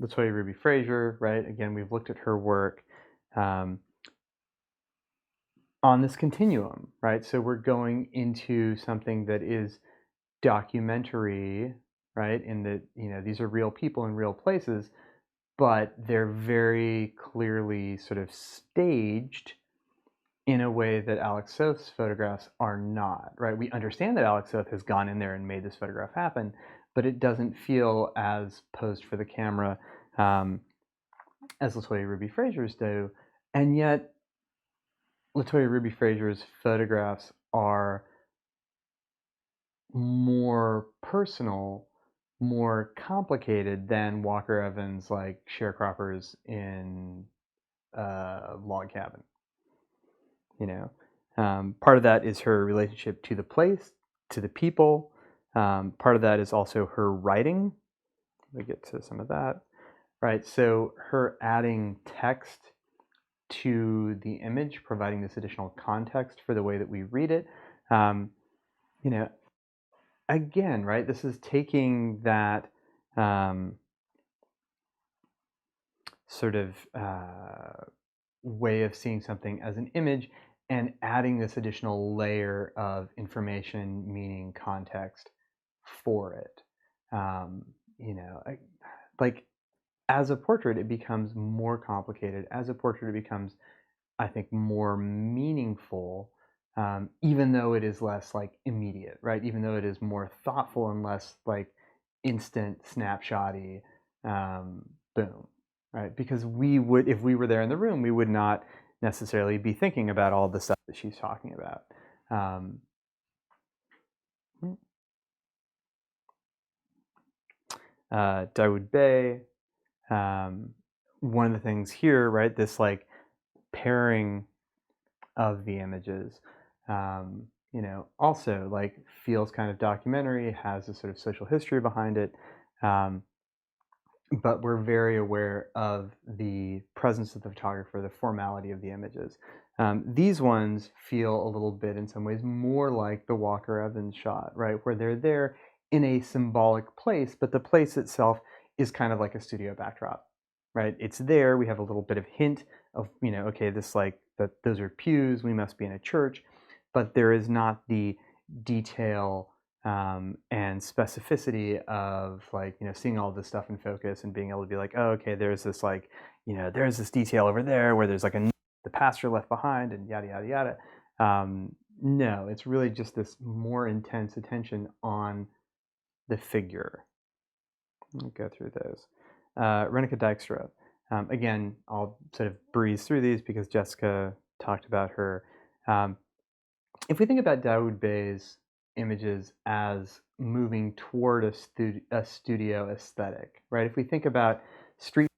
Latoya Ruby Frazier, right? Again, we've looked at her work on this continuum, right? So we're going into something that is documentary, right? In that, these are real people in real places, but they're very clearly sort of staged in a way that Alex Soth's photographs are not, right? We understand that Alex Soth has gone in there and made this photograph happen, but it doesn't feel as posed for the camera as Latoya Ruby Frazier's do. And yet, Latoya Ruby Frazier's photographs are more personal, more complicated than Walker Evans' like sharecroppers in a log cabin. Part of that is her relationship to the place, to the people. Part of that is also her writing. We get to some of that, right? So her adding text to the image, providing this additional context for the way that we read it. Again, right? This is taking that sort of way of seeing something as an image and adding this additional layer of information, meaning, context for it. Like as a portrait, it becomes more complicated. As a portrait, it becomes, I think, more meaningful, even though it is less like immediate, right? Even though it is more thoughtful and less like instant, snapshotty, boom, right? Because we would, if we were there in the room, we would not necessarily be thinking about all the stuff that she's talking about. Darwin Bay, one of the things here, right, this like pairing of the images, also like feels kind of documentary, has a sort of social history behind it, but we're very aware of the presence of the photographer, the formality of the images. These ones feel a little bit, in some ways, more like the Walker Evans shot, right, where they're there in a symbolic place, but the place itself is kind of like a studio backdrop, right? It's there. We have a little bit of hint of, okay, this like that those are pews. We must be in a church, but there is not the detail and specificity of like seeing all this stuff in focus and being able to be like, oh, okay, there's this like there's this detail over there where there's like the pasture left behind and yada yada yada. No, it's really just this more intense attention on the figure. I'll go through those. Renica Dijkstra. Again, I'll sort of breeze through these because Jessica talked about her. If we think about Darwin Bay's images as moving toward a studio aesthetic, right? If we think about street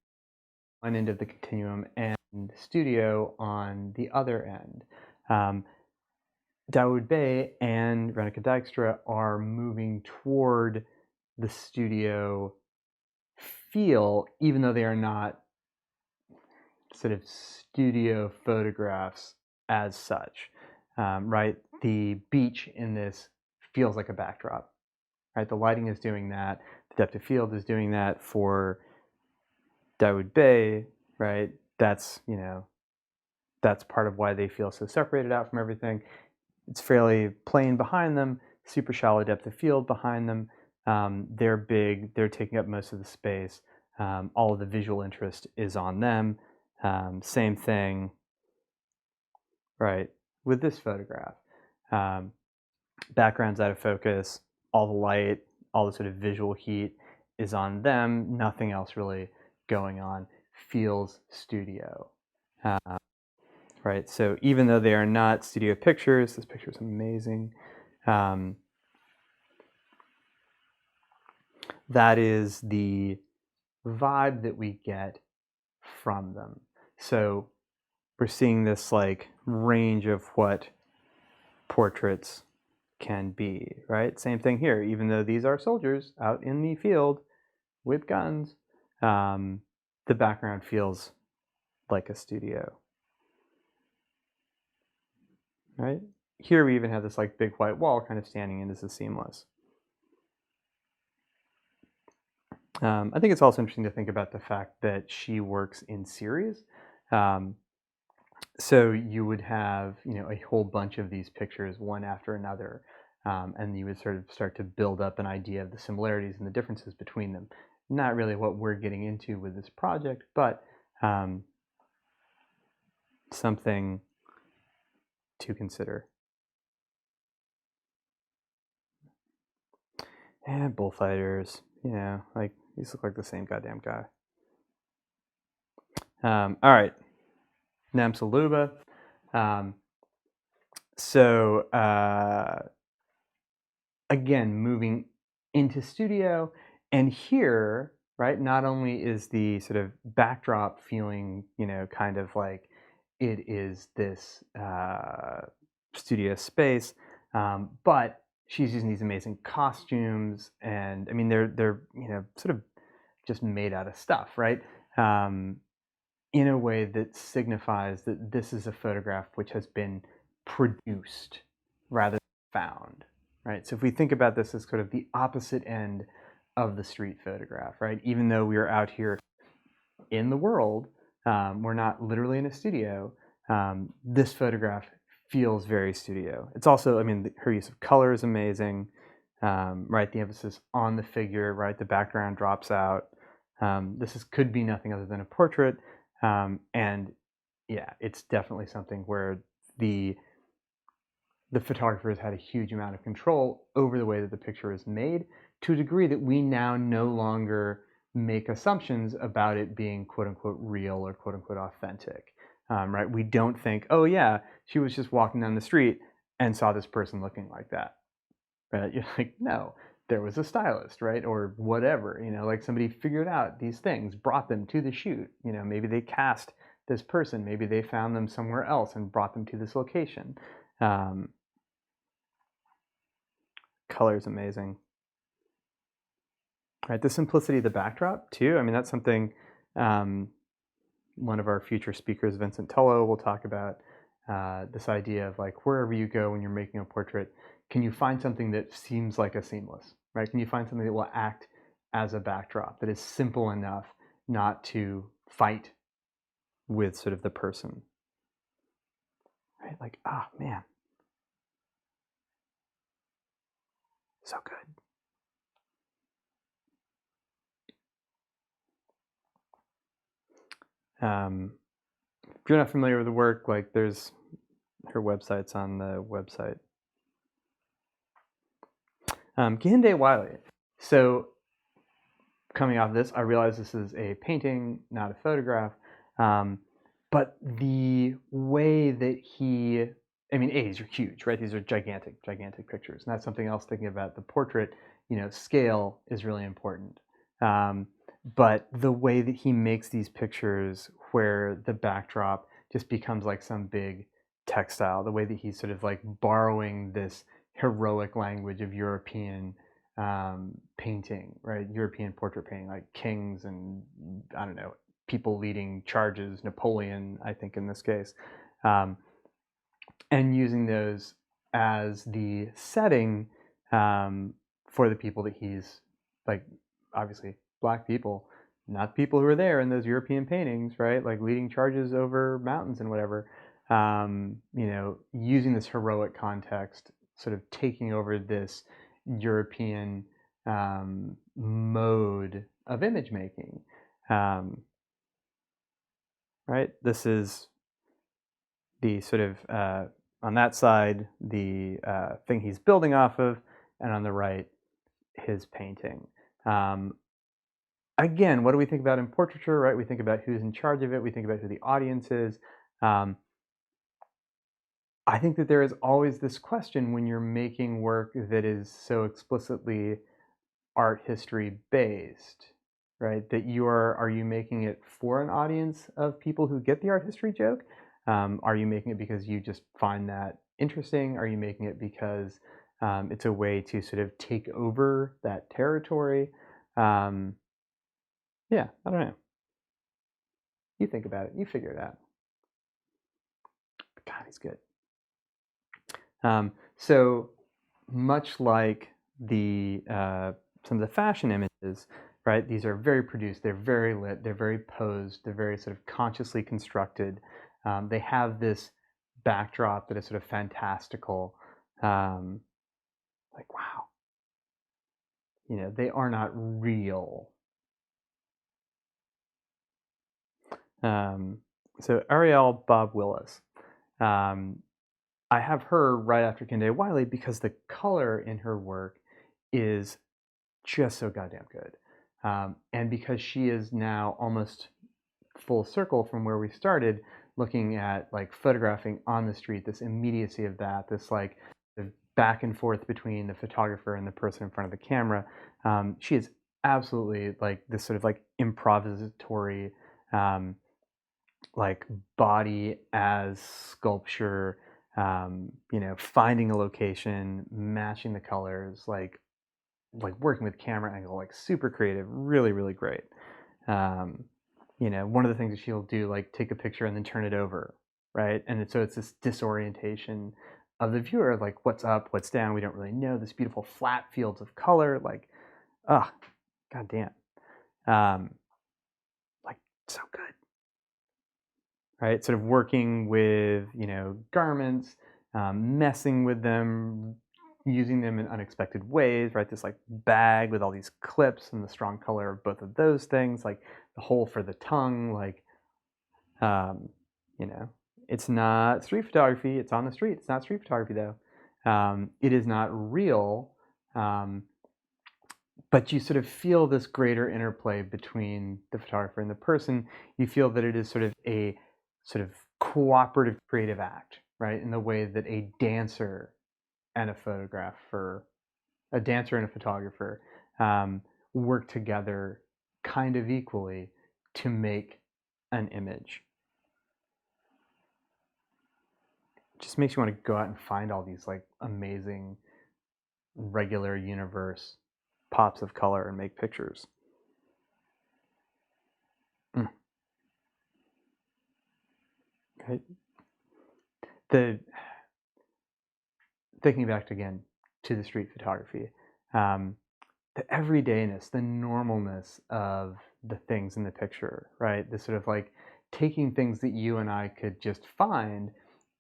on one end of the continuum and studio on the other end, Darwin Bay and Renica Dijkstra are moving toward the studio feel, even though they are not sort of studio photographs as such, right? The beach in this feels like a backdrop, right? The lighting is doing that. The depth of field is doing that for Darwin Bay, right? That's, that's part of why they feel so separated out from everything. It's fairly plain behind them, super shallow depth of field behind them. They're big, they're taking up most of the space. All of the visual interest is on them. Same thing, right, with this photograph. Background's out of focus, all the light, all the sort of visual heat is on them, nothing else really going on. Feels studio. Right, so even though they are not studio pictures, this picture is amazing. That is the vibe that we get from them. So we're seeing this like range of what portraits can be, right? Same thing here. Even though these are soldiers out in the field with guns, the background feels like a studio, right? Here we even have this like big white wall kind of standing in. This is seamless. I think it's also interesting to think about the fact that she works in series. Um, so you would have, a whole bunch of these pictures, one after another, and you would sort of start to build up an idea of the similarities and the differences between them. Not really what we're getting into with this project, but something to consider. And bullfighters, like these look like the same goddamn guy. All right, Namsaluba. So again, moving into studio, and here, right, not only is the sort of backdrop feeling, kind of like it is this studio space, but she's using these amazing costumes, and I mean they're sort of just made out of stuff, right? In a way that signifies that this is a photograph which has been produced rather than found, right? So if we think about this as sort of the opposite end of the street photograph, right? Even though we are out here in the world, we're not literally in a studio. This photograph feels very studio. It's also, I mean, her use of color is amazing, right? The emphasis on the figure, right? The background drops out. Could be nothing other than a portrait. And yeah, it's definitely something where the photographer has had a huge amount of control over the way that the picture is made, to a degree that we now no longer make assumptions about it being quote unquote real or quote unquote authentic. Right? We don't think, oh yeah, she was just walking down the street and saw this person looking like that. Right? You're like, no, there was a stylist, right? Or whatever, like somebody figured out these things, brought them to the shoot. Maybe they cast this person, maybe they found them somewhere else and brought them to this location. Color is amazing. Right, the simplicity of the backdrop too. I mean, that's something one of our future speakers, Vincent Tullo, will talk about. This idea of like wherever you go when you're making a portrait, can you find something that seems like a seamless, right? Can you find something that will act as a backdrop that is simple enough not to fight with sort of the person, right? Like, ah, man, so good. If you're not familiar with the work, like there's her website's on the website. Kehinde Wiley. So coming off this, I realize this is a painting, not a photograph. But the way that these are huge, right? These are gigantic, gigantic pictures. And that's something else thinking about the portrait, scale is really important. But the way that he makes these pictures where the backdrop just becomes like some big textile, the way that he's sort of like borrowing this heroic language of European painting, right? European portrait painting, like kings and I don't know, people leading charges, Napoleon, I think in this case, and using those as the setting for the people that he's like, obviously black people, not people who are there in those European paintings, right? Like leading charges over mountains and whatever. Using this heroic context, sort of taking over this European mode of image making. Right? This is the sort of, on that side, the thing he's building off of, and on the right, his painting. Again, what do we think about in portraiture, right? We think about who's in charge of it. We think about who the audience is. I think that there is always this question when you're making work that is so explicitly art history based, right? That are you making it for an audience of people who get the art history joke? Are you making it because you just find that interesting? Are you making it because it's a way to sort of take over that territory? Yeah, I don't know. You think about it. You figure it out. But God, he's good. So much like the some of the fashion images, right? These are very produced, they're very lit, they're very posed, they're very sort of consciously constructed. They have this backdrop that is sort of fantastical. Like, wow, they are not real. So Ariel Bob Willis. I have her right after Kende Wiley because the color in her work is just so goddamn good. And because she is now almost full circle from where we started, looking at like photographing on the street, this immediacy of that, this like the back and forth between the photographer and the person in front of the camera. She is absolutely like this sort of like improvisatory, like body as sculpture, finding a location, matching the colors, like working with camera angle, like super creative, really, really great. One of the things that she'll do, like take a picture and then turn it over, right? And so it's this disorientation of the viewer, like what's up, what's down, we don't really know, this beautiful flat fields of color, like, goddamn. Like so good. Right? Sort of working with, garments, messing with them, using them in unexpected ways, right? This like bag with all these clips and the strong color of both of those things, like the hole for the tongue, like, it's not street photography. It's on the street. It's not street photography though. It is not real, but you sort of feel this greater interplay between the photographer and the person. You feel that it is sort of a sort of cooperative creative act, right? In the way that a dancer and a photographer work together kind of equally to make an image. It just makes you want to go out and find all these like amazing regular universe pops of color and make pictures. Okay. Thinking back again to the street photography, the everydayness, the normalness of the things in the picture, right? The sort of like taking things that you and I could just find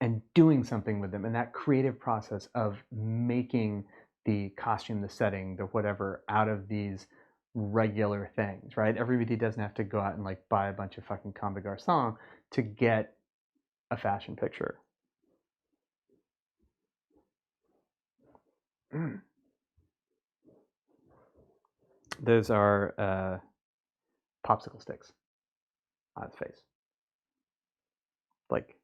and doing something with them, and that creative process of making the costume, the setting, the whatever out of these regular things, right? Everybody doesn't have to go out and like buy a bunch of fucking Comme des Garçons to get a fashion picture. Those are popsicle sticks on his face. Like